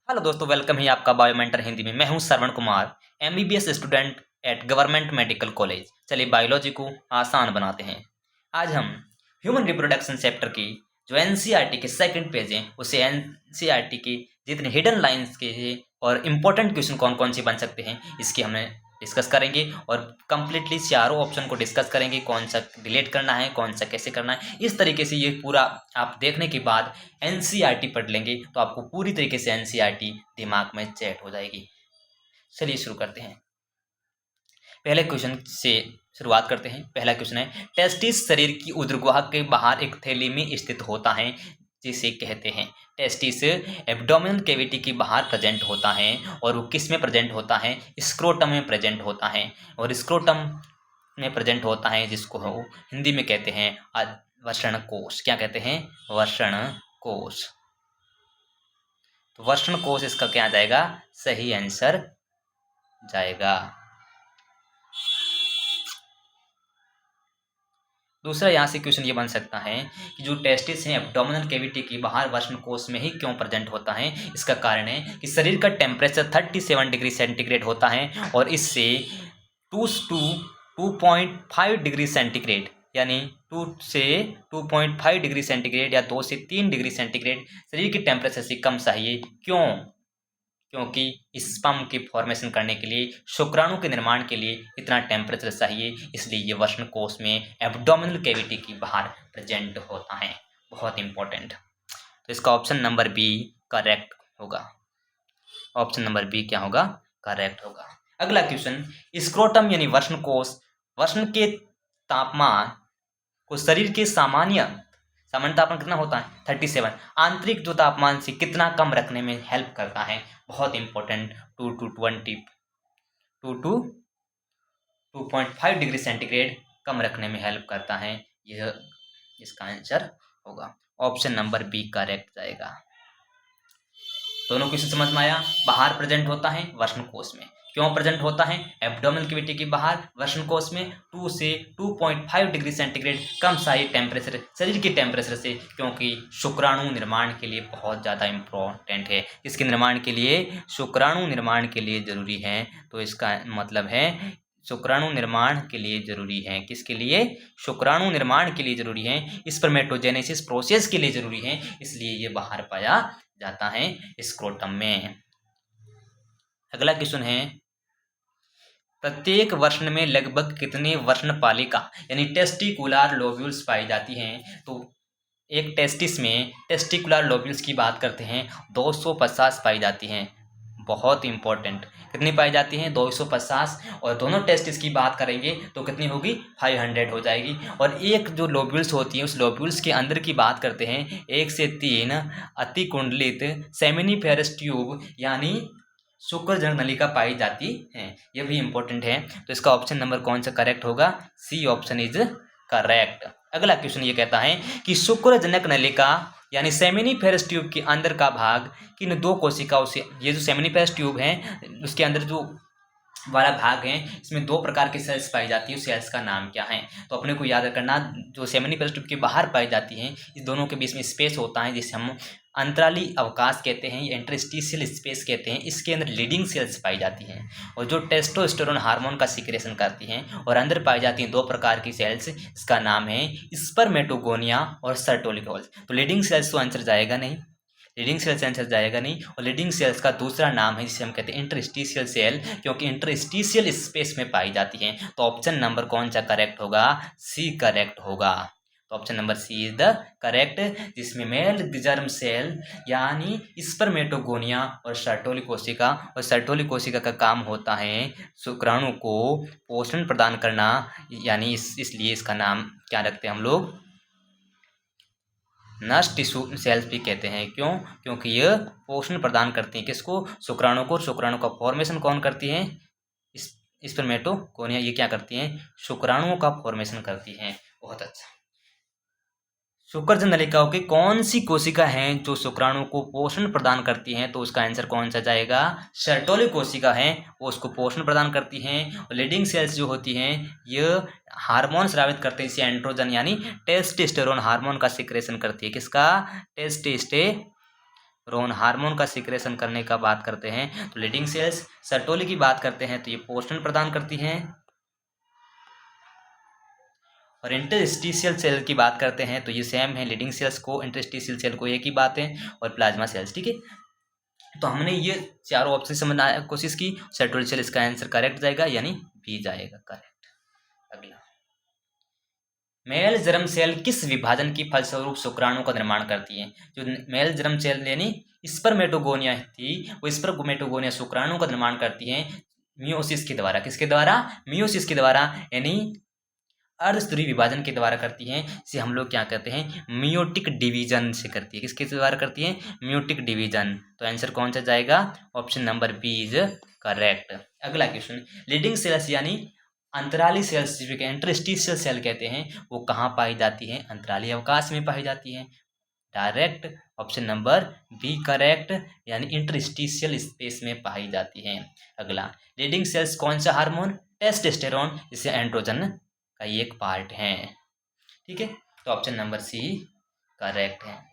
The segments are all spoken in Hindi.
हेलो दोस्तों, वेलकम है आपका बायोमेंटर हिंदी में। मैं हूं Shravan Kumar, MBBS student at government medical college. चलिए बायोलॉजी को आसान बनाते हैं। आज हम ह्यूमन रिप्रोडक्शन चैप्टर की जो एनसीईआरटी के सेकंड पेज है, उसे एनसीईआरटी की जितने हिडन लाइंस के हैं और इम्पोर्टेंट क्वेश्चन कौन कौन से बन सकते हैं, इसकी हमें डिस्कस करेंगे और कंप्लीटली चारों ऑप्शन को डिस्कस करेंगे। कौन सा डिलीट करना है, कौन सा कैसे करना है, इस तरीके से ये पूरा आप देखने के बाद एनसीईआरटी पढ़ लेंगे तो आपको पूरी तरीके से एनसीईआरटी दिमाग में सेट हो जाएगी। चलिए शुरू करते हैं। पहले क्वेश्चन से शुरुआत करते हैं। पहला क्वेश्चन है, टेस्टिस शरीर की ऊर्ध्वगुहा के बाहर एक थैली में स्थित होता है, जिसे कहते हैं। टेस्टिस एब्डोमिनल कैविटी के बाहर प्रेजेंट होता है और वो किस में प्रेजेंट होता है? स्क्रोटम में प्रेजेंट होता है। और स्क्रोटम में प्रेजेंट होता है जिसको हिंदी में कहते हैं वर्ण कोश। क्या कहते हैं? वर्ण कोश। तो वर्ण कोश इसका क्या जाएगा? सही आंसर जाएगा। दूसरा यहाँ से क्वेश्चन ये बन सकता है कि जो टेस्टिस है एब्डोमिनल कैविटी के बाहर वर्ण कोश में ही क्यों प्रेजेंट होता है? इसका कारण है कि शरीर का टेम्परेचर 37 डिग्री सेंटीग्रेड होता है और इससे 2 to 2.5 डिग्री सेंटीग्रेड, यानी 2 से 2.5 डिग्री सेंटीग्रेड या 2 से 3 डिग्री सेंटीग्रेड शरीर के टेम्परेचर से कम चाहिए। क्यों? क्योंकि स्पर्म की फॉर्मेशन करने के लिए, शुक्राणु के निर्माण के लिए इतना टेम्परेचर चाहिए, इसलिए ये वर्ण कोश में एब्डोमिनल कैविटी के बाहर प्रेजेंट होता है। बहुत इंपॉर्टेंट। तो इसका ऑप्शन नंबर बी करेक्ट होगा। ऑप्शन नंबर बी क्या होगा? करेक्ट होगा। अगला क्वेश्चन, स्क्रोटम यानी वर्ण कोश वर्ण के तापमान को शरीर के सामान्य तापमान कितना होता है? 37। आंतरिक जो तापमान से कितना कम रखने में हेल्प करता है? बहुत इंपॉर्टेंट। 2 to 5 डिग्री सेंटीग्रेड कम रखने में हेल्प करता है। यह इसका आंसर होगा। ऑप्शन नंबर बी करेक्ट जाएगा। दोनों क्वेश्चन समझ में आया? बाहर प्रेजेंट होता है वर्ण कोश में। क्यों प्रेजेंट होता है एब्डोमिनल कैविटी के बाहर वर्ण कोश में? 2 से 2.5 डिग्री सेंटीग्रेड कम चाहिए टेम्परेचर शरीर के टेम्परेचर से, क्योंकि शुक्राणु निर्माण के लिए बहुत ज़्यादा इम्पोर्टेंट है। इसके निर्माण के लिए, शुक्राणु निर्माण के लिए ज़रूरी है। तो इसका मतलब है शुक्राणु निर्माण के लिए जरूरी है। किसके लिए? शुक्राणु निर्माण के लिए जरूरी है। स्पर्मेटोजेनेसिस प्रोसेस के लिए जरूरी है, इसलिए ये बाहर पाया जाता है स्क्रोटम में। अगला क्वेश्चन है, प्रत्येक वर्ण में लगभग कितने वर्णपालिका यानी टेस्टिकुलर लोब्यूल्स पाई जाती हैं? तो एक टेस्टिस में टेस्टिकुलर लोब्यूल्स की बात करते हैं, 250 पाई जाती हैं। बहुत इंपॉर्टेंट। कितनी पाई जाती हैं? 250। और दोनों टेस्टिस की बात करेंगे तो कितनी होगी? 500 हो जाएगी। और एक जो लोब्यूल्स होती है, उस लोब्यूल्स के अंदर की बात करते हैं, 1 से 3 अतिकुंडलित सेमिनिफेरस ट्यूब यानी शुक्रजनक नलिका पाई जाती है। यह भी इंपॉर्टेंट है। तो इसका ऑप्शन नंबर कौन सा करेक्ट होगा? C option is correct. अगला क्वेश्चन ये कहता है कि शुक्रजनक नलिका यानी सेमिनिफेरस ट्यूब के अंदर का भाग किन दो कोशिकाओं से, ये जो सेमिनिफेरस ट्यूब है उसके अंदर जो वाला भाग है, इसमें 2 प्रकार की सेल्स पाई जाती है। उस सेल्स का नाम क्या है? तो अपने को याद करना, जो सेमिनिफेरस ट्यूब के बाहर पाई जाती हैं, इस दोनों के बीच में स्पेस होता है जिसे हम अंतराली अवकाश कहते हैं, इंटरस्टिशियल स्पेस कहते हैं। इसके अंदर लीडिंग सेल्स पाई जाती हैं और जो टेस्टोस्टेरोन हार्मोन का सिक्रेशन करती हैं, और अंदर पाई जाती हैं 2 प्रकार की सेल्स। इसका नाम है स्पर्मेटोगोनिया और सर्टोलिक होल्स। तो लीडिंग सेल्स तो आंसर जाएगा नहीं, लीडिंग सेल्स आंसर जाएगा नहीं। और लीडिंग सेल्स का दूसरा नाम है जिसे हम कहते हैं इंटरस्टिशियल सेल, क्योंकि इंटरस्टिशियल स्पेस में पाई जाती हैं। तो ऑप्शन नंबर कौन सा करेक्ट होगा? सी करेक्ट होगा। तो option number C is the correct, जिसमें मेल जर्म सेल यानी स्पर्मेटोगोनिया और सर्टोली कोशिका, और सर्टोली कोशिका का काम होता है शुक्राणु को पोषण प्रदान करना, यानी इसलिए इसका नाम क्या रखते हैं हम लोग? नर्स टिश्यू सेल्स भी कहते हैं। क्यों? क्योंकि यह पोषण प्रदान करती हैं किसको? शुक्राणु को। शुक्राणु का फॉर्मेशन कौन करती है? स्पर्मेटोगोनिया। ये क्या करती हैं? शुक्राणुओं का फॉर्मेशन करती हैं। बहुत अच्छा। शुक्रजनक नलिकाओं की कौन सी कोशिका हैं जो शुक्राणु को पोषण प्रदान करती हैं? तो उसका आंसर कौन सा जाएगा? सर्टोली कोशिका है, वो उसको पोषण प्रदान करती हैं। और लीडिंग सेल्स जो होती हैं, ये हार्मोन स्रावित करते हैं, इसे एंड्रोजन यानी टेस्टोस्टेरोन हार्मोन का सिक्रेशन करती है। किसका? टेस्टोस्टेरोन हार्मोन का सिक्रेशन करने का बात करते हैं तो लीडिंग सेल्स। सर्टोली की बात करते हैं तो ये पोषण प्रदान करती हैं। और इंटरस्टिशियल सेल की बात करते हैं तो ये सेम है, लीडिंग सेल्स को इंटरस्टिशियल सेल को एक ही बात है। और प्लाज्मा सेल्स, ठीक है। तो हमने ये चारों ऑप्शन समझने की कोशिश की। सर्टोली सेल इसका आंसर करेक्ट जाएगा, यानी बी जाएगा करेक्ट। अगला, मेल जर्म सेल किस विभाजन की फलस्वरूप शुक्राणु का निर्माण करती है? जो मेल जर्म सेल यानी स्पर्मेटोगोनिया थी, वो स्पर्मेटोगोनिया शुक्राणु का निर्माण करती है मियोसिस के द्वारा। किसके द्वारा? मियोसिस के द्वारा, यानी अर्धस्तरीय विभाजन के द्वारा करती हैं। इसे हम लोग क्या कहते हैं? मियोटिक डिवीजन से करती है। किसके द्वारा करती है? Meiotic division. तो आंसर कौन सा जाएगा? Option number B is correct. अगला क्वेश्चन, लीडिंग सेल्स यानी अंतराली सेल्स जिसे इंटरस्टिशियल सेल कहते हैं, वो कहाँ पाई जाती हैं? अंतराली अवकाश में पाई जाती हैं। Direct option number B correct, यानी इंटरस्टिशियल स्पेस में पाई जाती हैं। अगला, लीडिंग सेल्स कौन सा हार्मोन? टेस्टोस्टेरोन, जिसे एंड्रोजन का ये एक पार्ट है, ठीक है। तो ऑप्शन नंबर सी करेक्ट है।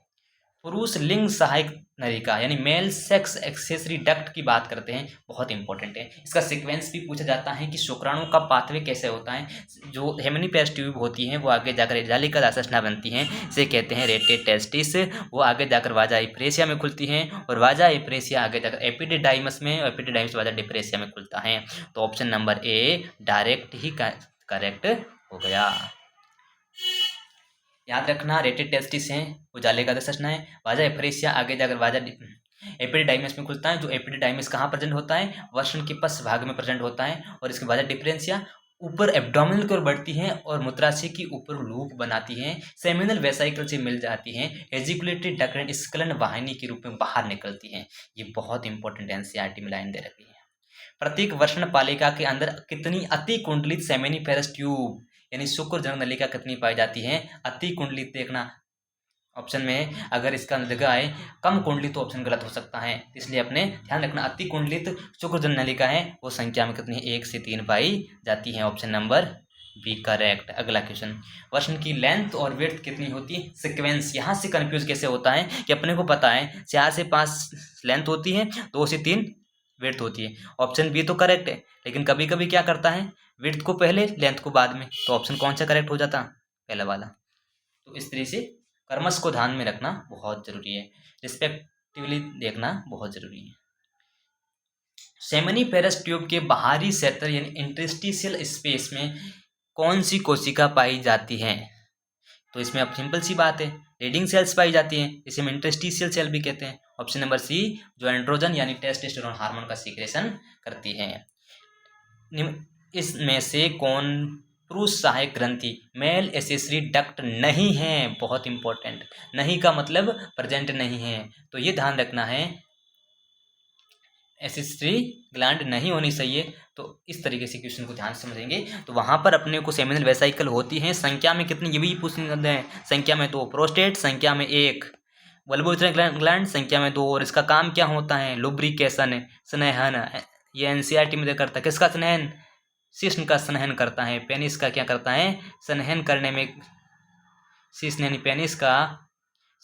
पुरुष लिंग सहायक नलिका यानी मेल सेक्स एक्सेसरी डक्ट की बात करते हैं, बहुत इंपॉर्टेंट है। इसका सीक्वेंस भी पूछा जाता है कि शुक्राणु का पाथवे कैसे होता है। जो हेमिनीपेस ट्यूब होती हैं वो आगे जाकर जालिका दासना बनती हैं, इसे कहते हैं रेटे टेस्टिस। वो आगे जाकर वाजा एप्रेसिया में खुलती हैं, और वाजा एप्रेसिया आगे जाकर एपिडिडाइमस में, और एपिडिडाइमस वाजा डिप्रेसिया में खुलता है। तो option number A direct he correct हो गया। याद रखना, रेटेड टेस्टिस हैं, उजाले का दसना है। वाजा एफरेसिया आगे जाकर वाजा एपिडिडाइमस में खुलता है। जो एपिडिडाइमस कहाँ प्रेजेंट होता है? वर्ण के पश्च भाग में प्रेजेंट होता है। और इसके वाजा डिफरेंसिया ऊपर एब्डोमिनल की ओर बढ़ती हैं और मूत्राशय की ऊपर लूप बनाती हैं, सेमिनल वेसाइकल से मिल जाती हैं, एजिकुलेटरी डक्ट स्खलन वाहिनी के रूप में बाहर निकलती हैं। ये बहुत इंपॉर्टेंट एनसीईआरटी में लाइन दे रखी है। प्रत्येक वर्ण पालिका के अंदर कितनी अति कुंडलित सेमिनिफेरस ट्यूब यानी शुक्र जनक नलिका कितनी पाई जाती है? अति कुंडलित। देखना ऑप्शन में अगर इसका जगह आए कम कुंडलित तो ऑप्शन गलत हो सकता है, इसलिए अपने ध्यान रखना अति कुंडलित शुक्र जनक नलिका है वो संख्या में कितनी? 1 से 3 पाई जाती है। Option number B correct. अगला क्वेश्चन, वर्ण की लेंथ और विड्थ कितनी होती है? सीक्वेंस यहाँ से कंफ्यूज कैसे होता है कि अपने को पता है 4 से 5 लेंथ होती है, 2 से 3 विड्थ होती है। ऑप्शन बी तो करेक्ट है, लेकिन कभी कभी क्या करता है, विड्थ को पहले लेंथ को बाद में। तो ऑप्शन कौन सा करेक्ट हो जाता? पहला वाला। तो इस तरह से कर्मस को ध्यान में रखना बहुत जरूरी है, रिस्पेक्टिवली देखना बहुत जरूरी है। सेमिनिफेरस ट्यूब के बाहरी क्षेत्र यानी इंटरस्टिशियल स्पेस में कौन सी कोशिका पाई जाती है? तो इसमें अब सिंपल सी बात है, लीडिंग सेल्स पाई जाती हैं, इसे हम इंटरस्टिशियल सेल भी कहते हैं। ऑप्शन नंबर सी, जो एंड्रोजन यानी टेस्टोस्टेरोन हार्मोन का सीक्रेशन करती है। इसमें से कौन पुरुष सहायक ग्रंथि मेल एसेसरी डक्ट नहीं है? बहुत इंपॉर्टेंट, नहीं का मतलब प्रेजेंट नहीं है, तो ये ध्यान रखना है, एसेसरी ग्लैंड नहीं होनी चाहिए। तो इस तरीके से क्वेश्चन को ध्यान से समझेंगे तो वहाँ पर अपने को सेमिनल वेसाइकल होती हैं, संख्या में कितनी ये भी पूछते हैं। संख्या में 2 प्रोस्टेट, संख्या में 1 बल्बोइथेरिक ग्लैंड, संख्या में 2। और इसका काम क्या होता है? लुब्रिकेशन, स्नेहन। ये एनसीईआरटी में करता है। किसका स्नेहन? शिश्न का स्नेहन करता है। पेनिस का क्या करता है? स्नेहन करने में। शिश्न यानी पेनिस का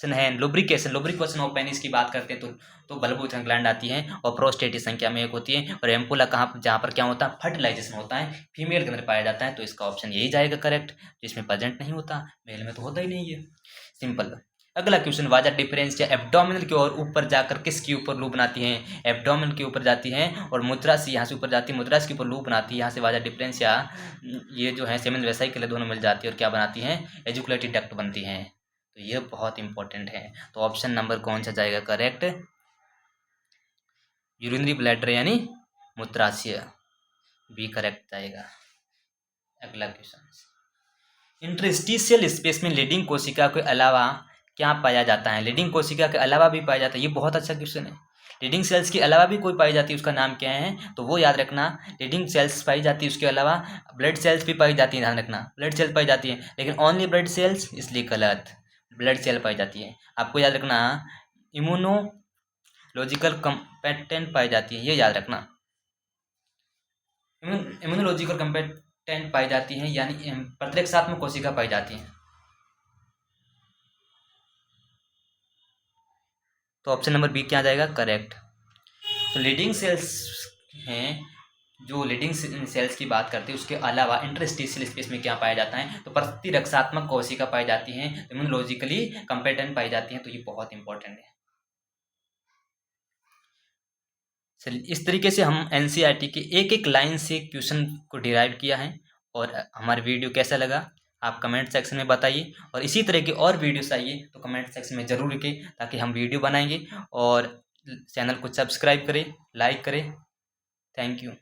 स्नेहन, लुब्रिकेशन ऑफ पेनिस की बात करते हैं तो बल्बोइथेरिक ग्लैंड आती है। और प्रोस्टेट संख्या में 1 होती है। और एम्पुला कहाँ, जहाँ पर क्या होता है? फर्टिलाइजेशन होता है, फीमेल के अंदर पाया जाता है। तो इसका ऑप्शन यही जाएगा करेक्ट, जिसमें प्रेजेंट नहीं होता, मेल में तो होता ही नहीं है। सिंपल। अगला क्वेश्चन, वाजा डिफरेंस या एब्डोमिनल की ओर ऊपर जाकर किसके ऊपर लूप बनाती है? एब्डोमिनल के ऊपर जाती है और मूत्राशय यहाँ से ऊपर जाती है, मूत्राशय के ऊपर लूप बनाती है। यहाँ से वाजा डिफरेंस या ये जो है सेमिनल वेसाइकल दोनों मिल जाती है और क्या बनाती हैं? एजुकुलेटरी डक्ट बनती हैं। तो ये बहुत इंपॉर्टेंट है। तो ऑप्शन नंबर कौन सा जाएगा करेक्ट? यूरिनरी ब्लैडर यानी मूत्राशय, बी करेक्ट जाएगा। अगला क्वेश्चन, इंटरस्टिशियल स्पेस में लीडिंग कोशिका के अलावा क्या पाया जाता है? लीडिंग कोशिका के अलावा भी पाया जाता है, ये बहुत अच्छा क्वेश्चन है। लीडिंग सेल्स के अलावा भी कोई पाई जाती है, उसका नाम क्या है? तो वो याद रखना, लीडिंग सेल्स पाई जाती है, उसके अलावा ब्लड सेल्स भी पाई जाती है। ध्यान रखना, ब्लड सेल्स पाई जाती है, लेकिन ओनली ब्लड सेल्स, इसलिए गलत। ब्लड सेल पाई जाती है। आपको याद रखना, इम्यूनोलॉजिकल कंपेटेंट पाई जाती है, ये याद रखना। इम्यूनोलॉजिकल कंपेटेंट पाई जाती है, यानी प्रतिरक्षात्मक कोशिका पाई जाती है। तो ऑप्शन नंबर बी क्या आ जाएगा, करेक्ट। तो लीडिंग सेल्स हैं, जो लीडिंग सेल्स की बात करते हैं उसके अलावा इंटरस्टिशियल स्पेस में क्या पाया जाता है, तो प्रतिरक्षात्मक कोशिका पाई जाती हैं, इम्यूनोलॉजिकली कंपेटेंट पाई जाती हैं। तो ये बहुत इंपॉर्टेंट है। चलिए, इस तरीके से हम एनसीईआरटी के एक एक लाइन से क्वेश्चन को डिराइव किया है। और हमारा वीडियो कैसा लगा आप कमेंट सेक्शन में बताइए, और इसी तरह के और वीडियोस आइए तो कमेंट सेक्शन में ज़रूर लिखें, ताकि हम वीडियो बनाएंगे। और चैनल को सब्सक्राइब करें, लाइक करें। Thank you.